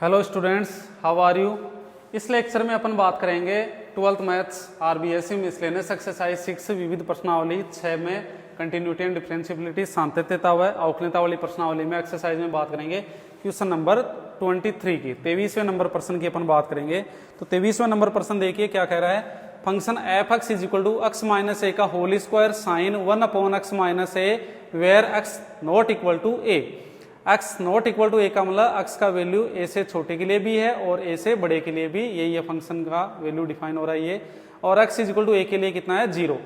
Hello students, how are you. इस lecture में अपन बात करेंगे 12th maths RBSC miscellaneous exercise 6 विविध प्रश्नावली 6 में कंटिन्यूटी एंड डिफरेंशिएबिलिटी सातत्यता व अवकलनीयता वाली प्रश्नावली में एक्सरसाइज में बात करेंगे क्वेश्चन नंबर 23 की 23वें नंबर प्रश्न की अपन बात करेंगे। तो 23वें नंबर प्रश्न देखिए क्या कह रहा है। Function f x is equal to x minus a का whole square sine 1 x minus a where x not equal to a. X not equal to a का मतलब एक्स का वैल्यू ए से छोटे के लिए भी है और ए से बड़े के लिए भी, यही है फंक्शन का वैल्यू डिफाइन हो रहा है ये। और एक्स इज इक्वल टू ए के लिए कितना है 0।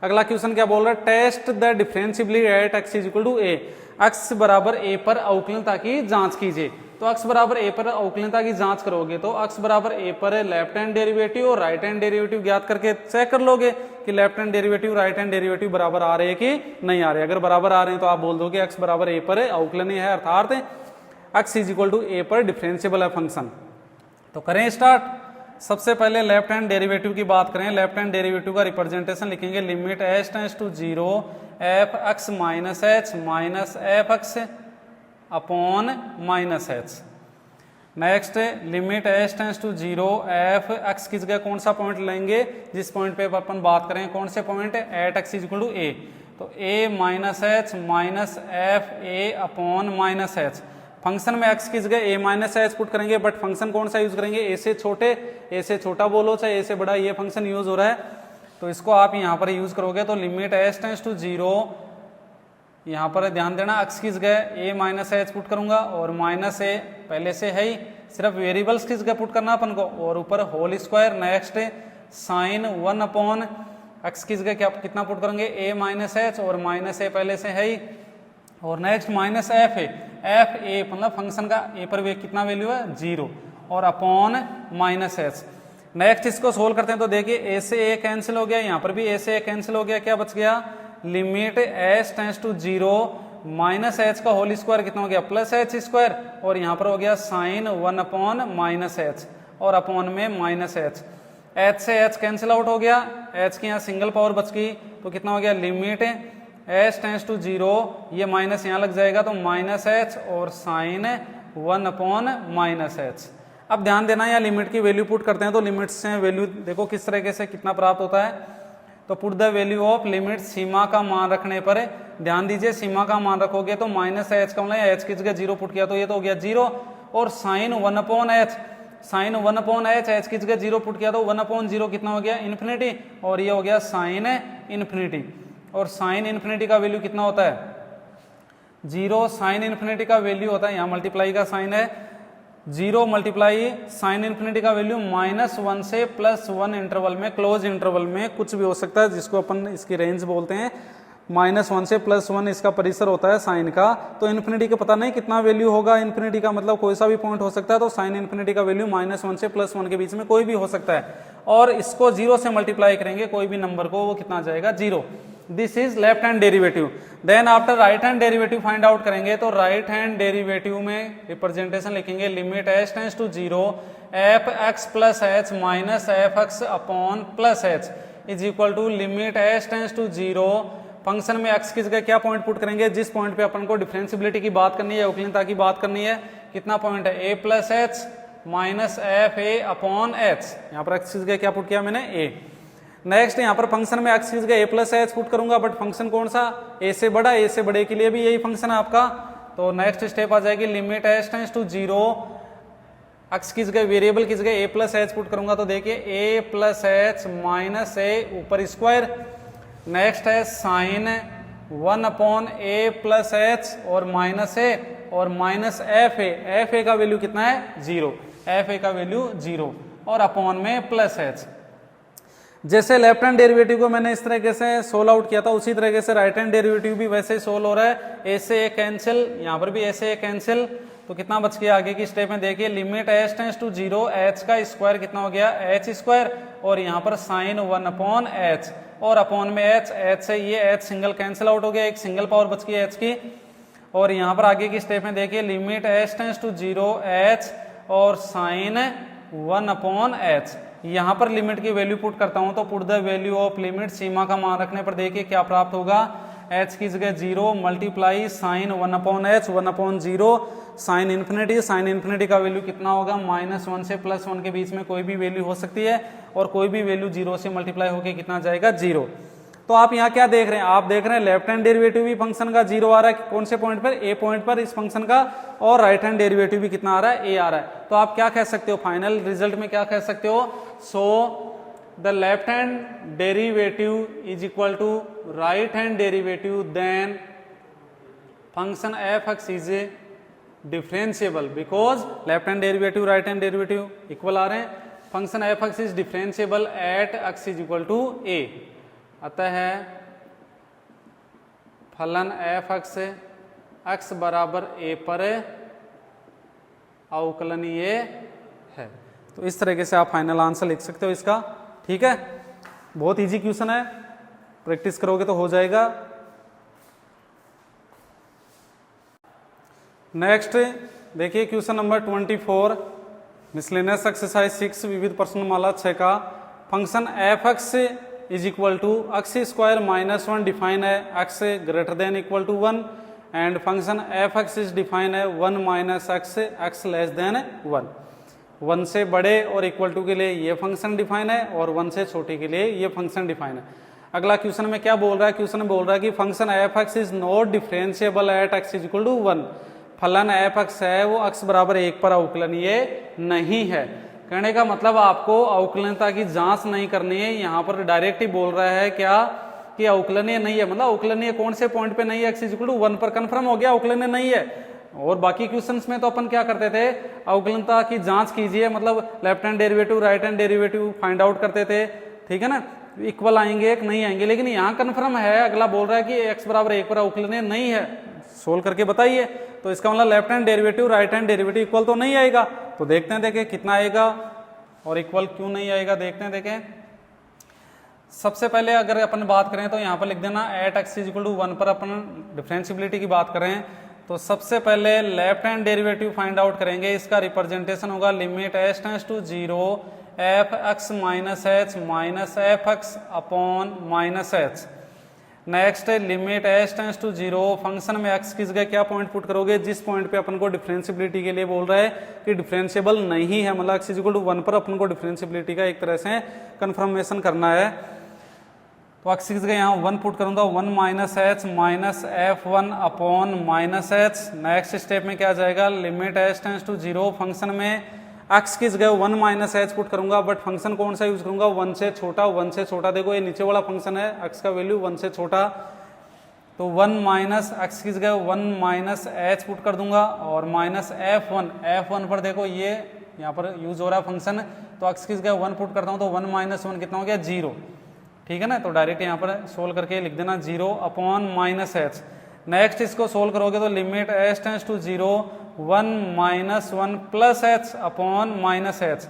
अगला क्वेश्चन क्या बोल रहा है, test the differentiability at x is equal to a. X बराबर ए पर अवकलनता की जांच कीजिए। तो एक्स बराबर ए पर अवकलनता की जांच करोगे तो एक्स बराबर ए पर लेफ्ट हैंड डेरिवेटिव और राइट हैंड डेरिवेटिव ज्ञात करके चेक कर लोगे कि left hand derivative right hand derivative बराबर आ रहे हैं कि नहीं आ रहे। अगर बराबर आ रहे हैं तो आप बोल दोगे एक्स बराबर ए पर अवकलनीय है, अर्थात एक्स इज इक्वल टू ए पर डिफरेंशिएबल है फंक्शन। तो करें स्टार्ट। सबसे पहले लेफ्ट हैंड डेरिवेटिव की बात करें। लेफ्ट हैंड डेरिवेटिव का रिप्रेजेंटेशन लिखेंगे limit h tends to 0 f x minus h minus f x upon minus h. Next limit h tends to 0 f x की जगह कौन सा पॉइंट लेंगे, जिस पॉइंट पे अपन बात करें कौन से पॉइंट है, at x is equal to a. तो a minus h minus f a upon minus h. Function में एक्स की जगह ए माइनस एच पुट करेंगे, बट फंक्शन कौन सा यूज करेंगे, ए से छोटे, ए से छोटा बोलो चाहे ए से बड़ा, ये फंक्शन यूज हो रहा है तो इसको आप यहाँ पर यूज करोगे। तो लिमिट एच टेंड्स टू 0, यहाँ पर ध्यान देना एक्स की जगह ए माइनस एच पुट करूंगा और माइनस ए पहले से है ही, सिर्फ वेरिएबल्स की जगह पुट करना अपन को, और ऊपर whole square. Next sine 1 upon x की जगह क्या कितना पुट करेंगे, ए माइनस एच और माइनस ए पहले से है ही, और next minus f a, f a मतलब फंक्शन का ए पर कितना वैल्यू है 0 और अपॉन माइनस एच। नेक्स्ट इसको सोल्व करते हैं तो देखिए ए से ए कैंसिल हो गया, यहाँ पर भी ए से ए कैंसिल हो गया, क्या बच गया limit h tends to 0 minus h का होल स्क्वायर कितना हो गया प्लस एच स्क्वायर, और यहाँ पर हो गया साइन 1 अपॉन माइनस एच और अपॉन में माइनस एच। एच से एच कैंसिल आउट हो गया, एच की यहाँ सिंगल पावर बच गई तो कितना हो गया लिमिट एच टेंड्स टू 0, ये माइनस यहाँ लग जाएगा तो माइनस एच और साइन 1 अपॉन माइनस एच। अब ध्यान देना यहाँ लिमिट की वैल्यू पुट करते हैं तो लिमिट से वैल्यू देखो किस तरीके से कितना प्राप्त होता है। तो put the value of limit, सीमा का मान रखने पर ध्यान दीजिए, सीमा का मान रखोगे तो माइनस एच का मतलब एच की जगह 0 पुट किया तो ये तो हो गया 0, और sine 1 upon h, sine 1 upon h, h की जगह 0 पुट किया तो 1 अपॉन 0 कितना हो गया इन्फिनिटी, और ये हो गया साइन इन्फिनिटी। और साइन इन्फिनिटी का वैल्यू कितना होता है 0, साइन इन्फिनिटी का वैल्यू होता है, यहाँ मल्टीप्लाई का साइन है 0 मल्टीप्लाई साइन इन्फिनिटी का वैल्यू -1 से +1 इंटरवल में, क्लोज इंटरवल में कुछ भी हो सकता है, जिसको अपन इसकी रेंज बोलते हैं। -1 से +1 इसका परिसर होता है साइन का। तो इन्फिनिटी का पता नहीं कितना वैल्यू होगा, इन्फिनिटी का मतलब कोई सा भी पॉइंट हो सकता है, तो साइन इन्फिनिटी का वैल्यू -1 से +1 के बीच में कोई भी हो सकता है, और इसको 0 से मल्टीप्लाई करेंगे कोई भी नंबर को, वो कितना जाएगा 0। This is left hand derivative. Then after right hand derivative find out करेंगे तो राइट हैंड डेरिवेटिव में रिप्रेजेंटेशन लिखेंगे limit h tends to 0 f x plus h minus f x upon plus h is equal to limit h tends to 0। Function में x की जगह क्या point put करेंगे, जिस पॉइंट पे अपन को डिफरेंशिएबिलिटी की बात करनी है, अवकलनीयता की बात करनी है, कितना पॉइंट है a plus h minus f a upon h. यहाँ पर एक्स की जगह क्या पुट किया मैंने ए। नेक्स्ट यहाँ पर फंक्शन में एक्स की जगह ए प्लस एच पुट करूंगा, बट फंक्शन कौन सा ए से बड़ा, ए से बड़े के लिए भी यही फंक्शन है आपका। तो नेक्स्ट स्टेप आ जाएगी limit h tends to 0, x की जगह वेरिएबल की जगह ए प्लस एच पुट करूंगा तो देखिए ए प्लस एच माइनस ए ऊपर स्क्वायर। नेक्स्ट है साइन 1 अपॉन ए प्लस एच और माइनस ए और माइनस एफ ए, एफ ए का वैल्यू कितना है 0, एफ ए का वैल्यू 0 और अपॉन में प्लस एच। जैसे लेफ्ट हैंड डेरिवेटिव को मैंने इस तरीके से सोल्व आउट किया था, उसी तरीके से राइट हैंड डेरिवेटिव भी वैसे ही सोल्व हो रहा है। ए से ए कैंसिल, यहाँ पर भी ए से ए कैंसिल, तो कितना बच गया आगे की स्टेप में देखिए limit h tends to 0 h का स्क्वायर कितना हो गया एच स्क्वायर, और यहाँ पर साइन 1 अपॉन एच और अपॉन में एच, एच से ये एच सिंगल कैंसिल आउट हो गया, एक सिंगल पावर बच गई एच की। और यहाँ पर आगे की स्टेप में देखिए limit h tends to 0 h और साइन 1 अपॉन एच। यहाँ पर लिमिट की वैल्यू पुट करता हूं तो put the value of limit, सीमा का मान रखने पर देखिए क्या प्राप्त होगा, एच की जगह 0 multiply sine 1 upon h, 1 upon 0 sine infinity, sine infinity का वैल्यू कितना होगा, -1 से +1 के बीच में कोई भी वैल्यू हो सकती है और कोई भी वैल्यू 0 से मल्टीप्लाई होकर कितना जाएगा, 0। तो आप यहाँ क्या देख रहे हैं, आप देख रहे हैं लेफ्ट हैंड डेरिवेटिव भी फंक्शन का 0 आ रहा है, कौन से पॉइंट पर, ए पॉइंट पर इस फंक्शन का, और राइट हैंड डेरिवेटिव भी कितना आ रहा है, ए आ रहा है। तो आप क्या कह सकते हो, फाइनल रिजल्ट में क्या कह सकते हो, so the left hand derivative is equal to right hand derivative, then function f x is differentiable, because left hand derivative right hand derivative equal आ रहे हैं, function f x is differentiable at x is equal to a. अतः फलन F x x बराबर a पर अवकलनीय है। तो इस तरीके से आप फाइनल आंसर लिख सकते हो इसका, ठीक है। बहुत इजी क्वेश्चन है, प्रैक्टिस करोगे तो हो जाएगा। नेक्स्ट देखिए क्वेश्चन नंबर 24, मिसलेनियस एक्सरसाइज 6 विविध प्रश्नमाला 6 का, function f x is equal to x square -1 define है x greater than equal to 1, and function f x is define है 1 - x एक्स लेस देन 1। 1 से बड़े और इक्वल टू के लिए ये फंक्शन डिफाइन है और 1 से छोटे के लिए ये फंक्शन डिफाइन है। अगला क्वेश्चन में क्या बोल रहा है, क्वेश्चन में बोल रहा है कि function f x is not differentiable at x is equal to 1। फलन एफ एक्स है वो x बराबर 1 पर अवकलनीय नहीं है। कहने का मतलब आपको अवकलनीयता की जांच नहीं करनी है, यहाँ पर डायरेक्ट ही बोल रहा है क्या कि अवकलनीय नहीं है, मतलब अवकलनीय कौन से पॉइंट पे नहीं है, x इज इक्वल टू 1 पर कंफर्म हो गया अवकलनीय नहीं है। और बाकी क्वेश्चंस में तो अपन क्या करते थे, अवकलनीयता की जांच कीजिए, मतलब left hand derivative right hand derivative find out करते थे, ठीक है ना, इक्वल आएंगे कि नहीं आएंगे, लेकिन यहाँ कंफर्म है, अगला बोल रहा है कि x बराबर 1 पर अवकलनीय नहीं है, सोल्व करके बताइए। तो इसका मतलब left hand derivative right hand derivative equal तो नहीं आएगा। तो देखते हैं, देखें कितना आएगा और इक्वल क्यों नहीं आएगा, देखते हैं। देखें सबसे पहले अगर अपन बात करें तो यहाँ पर लिख देना at x is equal to 1 पर अपन डिफरेंशिएबिलिटी की बात करें तो सबसे पहले left hand derivative find out करेंगे। इसका रिप्रेजेंटेशन होगा limit s tends to 0 f x minus h minus f x upon minus h. Next limit s tends to 0, function में एक्स किस जगह क्या पॉइंट पुट करोगे, जिस पॉइंट पे अपन को डिफरेंशिएबिलिटी के लिए बोल रहा है कि डिफरेंशिएबल नहीं है, मतलब एक्स इज इक्वल टू 1 पर अपन को डिफरेंशिएबिलिटी का एक तरह से कंफर्मेशन करना है। तो एक्स की जगह यहाँ 1 पुट करूंगा, 1 minus h minus f 1 upon minus h. Next step में क्या जाएगा, limit h tends to 0, function में एक्स की जगह 1 माइनस एच पुट करूंगा, बट फंक्शन कौन सा यूज करूंगा, 1 से छोटा। 1 से छोटा देखो ये नीचे वाला फंक्शन है, एक्स का वैल्यू 1 से छोटा, तो 1 माइनस एक्स की जगह 1 माइनस एच पुट कर दूंगा और माइनस F1 पर देखो ये यहाँ पर यूज हो रहा है फंक्शन, तो एक्स की जगह 1 पुट करता हूँ तो 1 माइनस 1 कितना हो गया, 0, ठीक है ना। तो डायरेक्ट यहाँ पर सोल्व करके लिख देना 0 अपॉन माइनस एच। नेक्स्ट इसको सोल्व करोगे तो limit h tends to 0 1 minus 1 plus h upon minus h.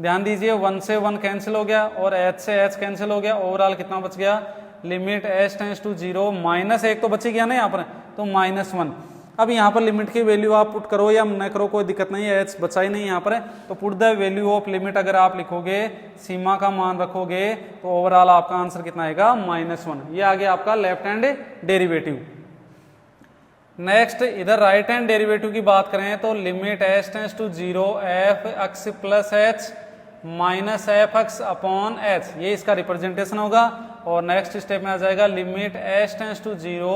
ध्यान दीजिए 1 से 1 कैंसिल हो गया और h से h कैंसिल हो गया, ओवरऑल कितना बच गया, limit h tends to 0 minus 1 तो बच गया ना यहाँ पर, तो -1। अब यहाँ पर लिमिट की वैल्यू आप पुट करो या न करो कोई दिक्कत नहीं है, h बचा ही नहीं यहाँ पर, तो put the value of limit अगर आप लिखोगे, सीमा का मान रखोगे, तो ओवरऑल आपका आंसर कितना आएगा, -1। ये आ गया आपका लेफ्ट हैंड डेरिवेटिव। नेक्स्ट इधर राइट हैंड डेरिवेटिव की बात करें तो limit h tends to 0 f x plus h minus f x upon h, ये इसका रिप्रेजेंटेशन होगा। और नेक्स्ट स्टेप में आ जाएगा limit h tends to 0,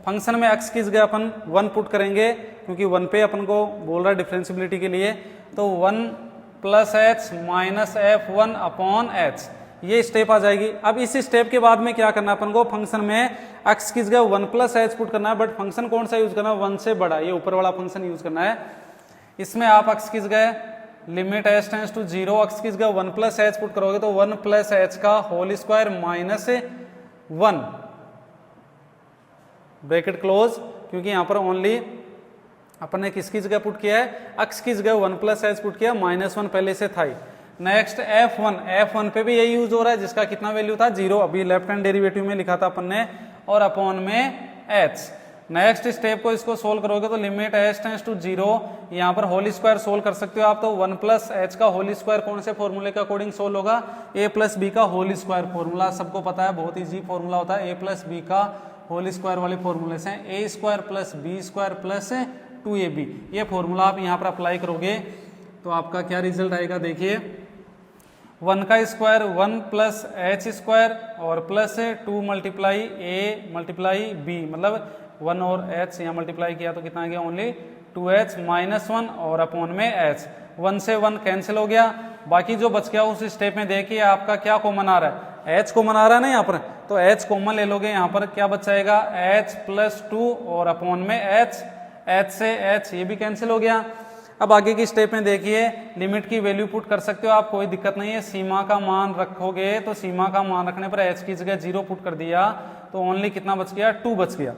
function में एक्स की जगह अपन 1 पुट करेंगे क्योंकि 1 पे अपन को बोल रहा है डिफरेंशिएबिलिटी के लिए, तो 1 plus h minus F1 upon h, ये स्टेप आ जाएगी। अब इस स्टेप के बाद में क्या करना है अपन को, फंक्शन में x की जगह 1 प्लस एच पुट करना है, बट फंक्शन कौन सा यूज करना है, 1 से बड़ा, ये ऊपर वाला फंक्शन यूज करना है। इसमें आप x की जगह limit h tends to 0, x की जगह 1 प्लस एच पुट करोगे तो 1 प्लस एच का whole square minus 1 bracket close, क्योंकि यहाँ पर ओनली अपन ने किसकी जगह पुट किया है, x की जगह 1 प्लस एच पुट किया, -1 पहले से था ही। नेक्स्ट F1 पे भी यही यूज हो रहा है, जिसका कितना वैल्यू था, 0, अभी लेफ्ट हैंड डेरिवेटिव में लिखा था अपन ने, और अपॉन में h। नेक्स्ट स्टेप को इसको सोल्व करोगे तो लिमिट h टेंड्स टू 0, यहाँ पर होल स्क्वायर सोल्व कर सकते हो आप, तो 1 प्लस एच का होल स्क्वायर कौन से फॉर्मूले के अकॉर्डिंग सोल्व होगा, a प्लस बी का होल स्क्वायर फॉर्मूला सबको पता है, बहुत ईजी फॉर्मूला होता है, a प्लस बी का होल स्क्वायर वाले फॉर्मूले से a square plus b square plus 2ab। ये फॉर्मूला आप यहाँ पर अप्लाई करोगे तो आपका क्या रिजल्ट आएगा देखिए, 1 का स्क्वायर 1 प्लस एच स्क्वायर और plus 2 multiply A multiply B, मतलब 1 और एच यहाँ मल्टीप्लाई किया तो कितना आ गया, ओनली 2h माइनस 1 और अपॉन में h, 1 से 1 कैंसिल हो गया। बाकी जो बच गया उस स्टेप में देखिए आपका क्या कॉमन आ रहा है, h कॉमन आ रहा है ना यहाँ पर, तो h कॉमन ले लोगे, यहाँ पर क्या बच जाएगा h प्लस 2 और अपॉन में h, h से h ये भी कैंसिल हो गया। अब आगे की स्टेप में देखिए, लिमिट की वैल्यू पुट कर सकते हो आप, कोई दिक्कत नहीं है। सीमा का मान रखोगे तो सीमा का मान रखने पर h की जगह 0 पुट कर दिया तो ओनली कितना बच गया, 2 बच गया।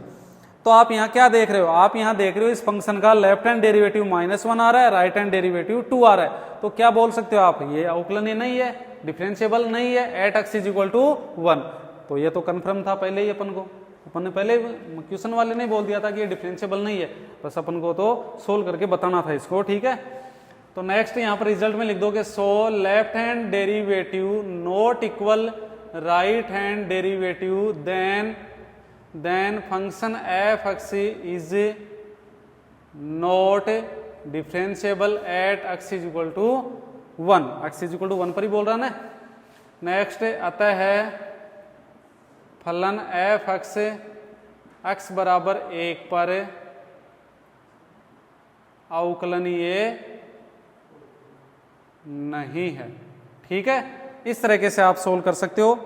तो आप यहाँ क्या देख रहे हो, आप यहाँ देख रहे हो इस फंक्शन का लेफ्ट हैंड डेरिवेटिव -1 आ रहा है, राइट हैंड डेरिवेटिव 2 आ रहा है। तो क्या बोल सकते हो आप, ये अवकलनीय नहीं है, डिफरेंशिएबल नहीं है एट x इक्वल टू 1। तो ये तो कन्फर्म था पहले ही, अपन ने पहले क्वेश्चन वाले ने बोल दिया था कि ये डिफरेंशिएबल नहीं है, बस अपन को तो सोल्व करके बताना था इसको, ठीक है। तो नेक्स्ट यहाँ पर रिजल्ट में लिख दोगे, so left hand derivative not equal right hand derivative then function f(x) is not differentiable at x is equal to 1, x is equal to 1 पर ही बोल रहा ना। नेक्स्ट अतः है फलन f(x) x बराबर 1 पर अवकलनीय नहीं है, ठीक है। इस तरीके से आप सोल्व कर सकते हो,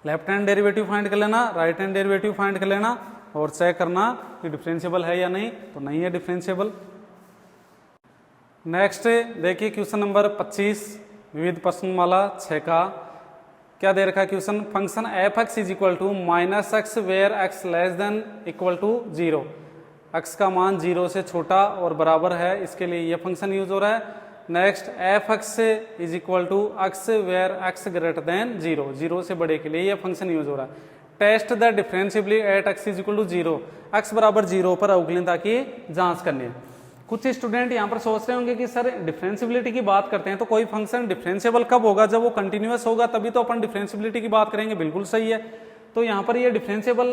लेफ्ट हैंड डेरिवेटिव फाइंड कर लेना, राइट हैंड डेरिवेटिव फाइंड कर लेना और चेक करना कि डिफरेंशिएबल है या नहीं, तो नहीं है डिफरेंशिएबल। नेक्स्ट देखिए क्वेश्चन नंबर 25 विविध प्रश्नमाला 6 का क्या दे रखा है question, function f(x) is equal to -x where x less than equal to 0, x का मान 0 से छोटा और बराबर है, इसके लिए ये फंक्शन यूज हो रहा है। Next f(x) is equal to x where x greater than 0, 0 से बड़े के लिए ये फंक्शन यूज हो रहा है। Test the differentiability at x is equal to 0, x बराबर 0 पर अवकलनीयता की जांच करनी है। कुछ स्टूडेंट यहाँ पर सोच रहे होंगे कि सर डिफरेंशिएबिलिटी की बात करते हैं तो कोई फंक्शन डिफरेंशिएबल कब होगा, जब वो कंटिन्यूअस होगा तभी तो अपन डिफरेंशिएबिलिटी की बात करेंगे, बिल्कुल सही है। तो यहाँ पर ये डिफरेंशिएबल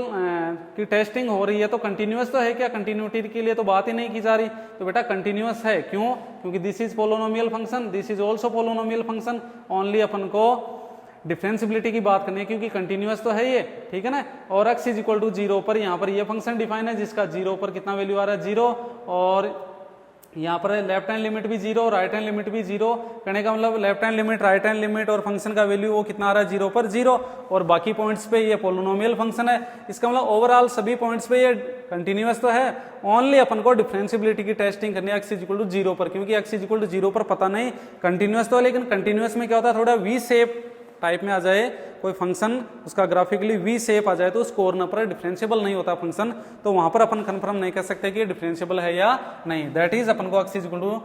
की टेस्टिंग हो रही है तो कंटिन्यूअस तो है क्या, कंटिन्यूटी के लिए तो बात ही नहीं की जा रही, तो बेटा कंटिन्यूअस है। क्यों, क्योंकि this is polynomial function, this is also polynomial function, only अपन को डिफरेंशिएबिलिटी की बात करनी है क्योंकि कंटिन्यूअस तो है ये, ठीक है ना। और x इज इक्वल टू 0 पर यहाँ पर ये फंक्शन डिफाइन है जिसका 0 पर कितना वैल्यू आ रहा है 0, और यहाँ पर लेफ्ट हैंड लिमिट भी 0 राइट हैंड लिमिट भी 0, कहने का मतलब left hand limit right hand limit और फंक्शन का वैल्यू वो कितना आ रहा है 0 पर 0, और बाकी पॉइंट्स पे ये पोलिनोमियल फंक्शन है। इसका मतलब ओवरऑल सभी पॉइंट्स पे ये कंटिन्यूअस तो है, ओनली अपन को डिफरेंशिएबिलिटी की टेस्टिंग करनी है x इज इक्वल टू 0 पर, क्योंकि x इज इक्वल टू 0 पर पता नहीं कंटिन्यूअस तो है, लेकिन कंटिन्यूअस में क्या होता है थोड़ा वी शेप टाइप में आ जाए कोई फंक्शन, उसका ग्राफिकली वी शेप आ जाए तो उस कॉर्नर पर डिफरेंशिएबल नहीं होता फंक्शन, तो वहां पर अपन कंफर्म नहीं कर सकते कि डिफरेंशिएबल है या नहीं। दैट इज अपन को x इज इक्वल टू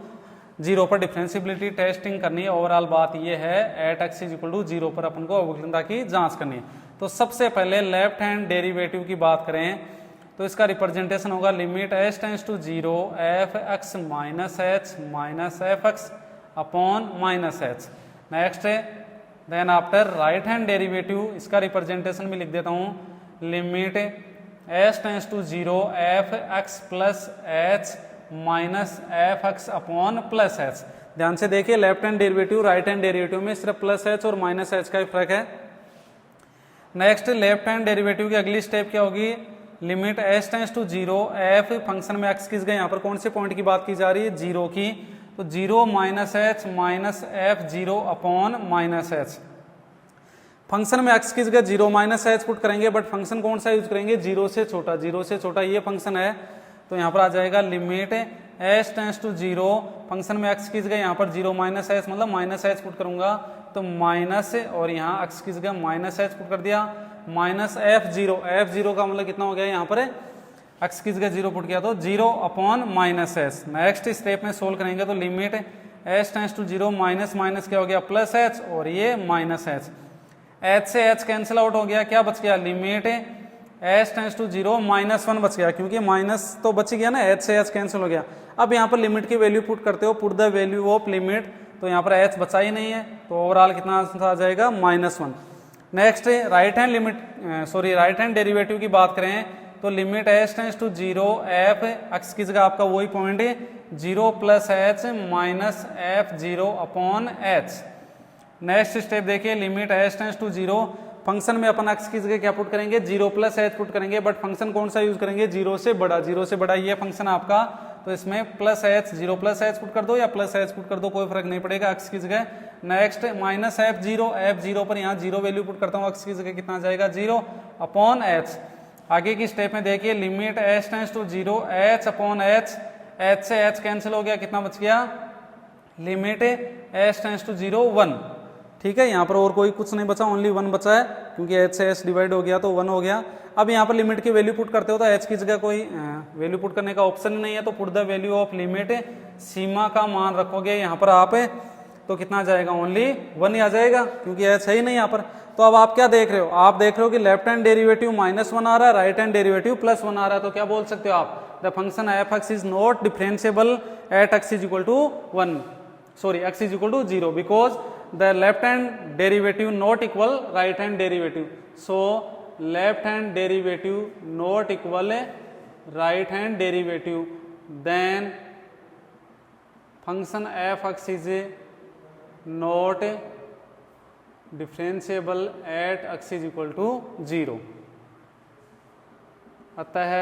0 पर डिफरेंशिएबिलिटी टेस्टिंग करनी है। ओवरऑल बात ये है at x is equal to 0 पर अपन को अवकलनीयता की जांच करनी है। तो सबसे पहले लेफ्ट हैंड डेरिवेटिव की बात करें तो इसका रिप्रेजेंटेशन होगा limit s tends to 0 f(x) minus h minus f(x) upon minus h। Next then after right hand derivative, इसका रिप्रेजेंटेशन भी लिख देता हूं, limit s tends to 0 f(x) plus h minus f(x) upon plus h। ध्यान से देखिए left hand derivative right hand derivative में सिर्फ प्लस h और माइनस h का ही फर्क है। नेक्स्ट लेफ्ट हैंड डेरिवेटिव की अगली स्टेप क्या होगी, limit s tends to 0 f function में x किस गए, यहाँ पर कौन से पॉइंट की बात की जा रही है 0 की, तो 0 minus h minus f(0) upon minus h। Function में x किस गए 0 माइनस h पुट करेंगे, बट फंक्शन कौन सा यूज करेंगे 0 से छोटा, 0 से छोटा ये फंक्शन है, तो यहाँ पर आ जाएगा limit s tends to 0 function में x किस गए यहाँ पर 0 माइनस h, मतलब माइनस h पुट करूंगा तो माइनस, और यहाँ x किस गए माइनस h पुट कर दिया, माइनस f(0), f(0) का मतलब कितना हो गया यहाँ पर x किस गए 0 पुट किया तो 0 upon minus h। Next step में सोल्व करेंगे तो limit s tends to 0 minus minus क्या हो गया प्लस h, और ये माइनस h, h से h कैंसिल आउट हो गया, क्या बच गया limit s tends to 0 minus 1 बच गया, क्योंकि माइनस तो बच गया ना, h से h कैंसिल हो गया। अब यहाँ पर लिमिट की वैल्यू पुट करते हो, put the value of limit, तो यहाँ पर h बचा ही नहीं है, तो ओवरऑल कितना आ जाएगा -1। Next right hand limit right hand derivative की बात करें तो limit h tends to 0 f x की जगह आपका वही पॉइंट है 0 plus h minus f 0 upon h. Next step देखिए, limit h tends to 0, function में अपन एक्स की जगह क्या पुट करेंगे 0 प्लस एच पुट करेंगे, बट फंक्शन कौन सा यूज करेंगे 0 से बड़ा, 0 से बड़ा ये फंक्शन आपका, तो इसमें plus H 0 plus h put कर दो या प्लस एच पुट कर दो, कोई फर्क नहीं पड़ेगा एक्स की जगह। नेक्स्ट माइनस एफ 0 पर यहाँ 0 वैल्यू पुट करता हूँ, एक्स की जगह कितना जाएगा 0 अपॉन एच। आगे की स्टेप में देखिए, limit h tends to 0 h upon h, h से एच कैंसिल हो गया, कितना बच गया लिमिट एच टेंस टू 0 1। ठीक है, यहाँ पर और कोई कुछ नहीं बचा, ओनली 1 बचा है क्योंकि h से h डिवाइड हो गया तो 1 हो गया। अब यहाँ पर लिमिट की वैल्यू पुट करते हो तो h की जगह कोई वैल्यू पुट करने का ऑप्शन नहीं है, तो put the value of limit, सीमा का मान रखोगे यहाँ पर आप, तो कितना जाएगा ओनली 1 ही आ जाएगा क्योंकि h है ही नहीं यहाँ पर। तो अब आप क्या देख रहे हो, आप देख रहे हो कि लेफ्ट हैंड डेरिवेटिव -1 आ रहा है, राइट हैंड डेरिवेटिव +1 आ रहा है, तो क्या बोल सकते हो आप, the function f x is not differentiable at x is equal to 1, sorry x is equal to 0 because the left hand derivative not equal right hand derivative, so left hand derivative not equal right hand derivative, then function f(x) is not differentiable at x is equal to 0। अतः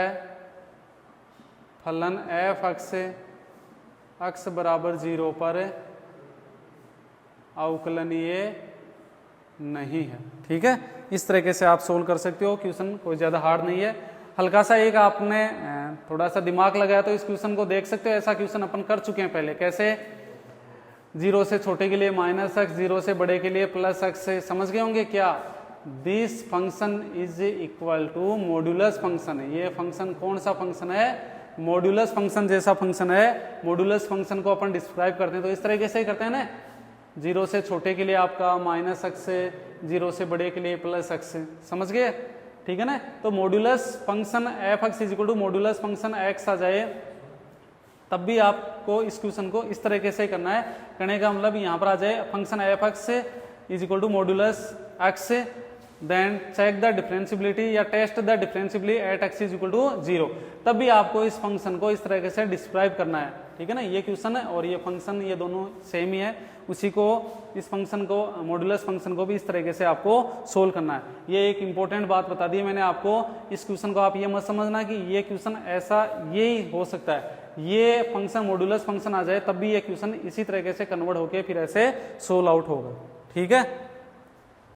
फलन f(x) x बराबर 0 पर अवकलनीय नहीं है। ठीक है, इस तरीके से आप सोल्व कर सकते हो, क्वेश्चन कोई ज़्यादा हार्ड नहीं है, हल्का सा एक आपने थोड़ा सा दिमाग लगाया तो इस क्वेश्चन को देख सकते हो। ऐसा क्वेश्चन अपन कर चुके हैं पहले, कैसे 0 से छोटे के लिए -x, 0 से बड़े के लिए +x, समझ गए होंगे क्या, this function is equal to modulus function है। ये फंक्शन कौन सा फंक्शन है, मॉड्यूलस फंक्शन जैसा फंक्शन है। मॉड्यूलस फंक्शन को अपन डिस्क्राइब करते हैं तो इस तरीके से ही करते हैं ना, 0 से छोटे के लिए आपका -x, 0 से बड़े के लिए +x, समझ गए। ठीक है ना, तो modulus function f(x) is equal to modulus function x आ जाए, तब भी आपको इस क्वेश्चन को इस तरीके से करना है। करने का मतलब यहाँ पर आ जाए function f(x) is equal to modulus x, then check the differentiability या test the differentiability at x is equal to 0, तब भी आपको इस फंक्शन को इस तरीके से डिस्क्राइब करना है। ठीक है ना, ये क्वेश्चन है और ये फंक्शन, ये दोनों सेम ही है, उसी को, इस फंक्शन को, मॉड्यूलस फंक्शन को भी इस तरीके से आपको सोल्व करना है। ये एक इंपॉर्टेंट बात बता दी मैंने आपको। इस क्वेश्चन को आप ये मत समझना कि ये क्वेश्चन ऐसा ये ही हो सकता है, ये फंक्शन मॉड्यूलस फंक्शन आ जाए तब भी ये क्वेश्चन इसी तरीके से कन्वर्ट होकर फिर ऐसे सोल्व आउट होगा। ठीक है।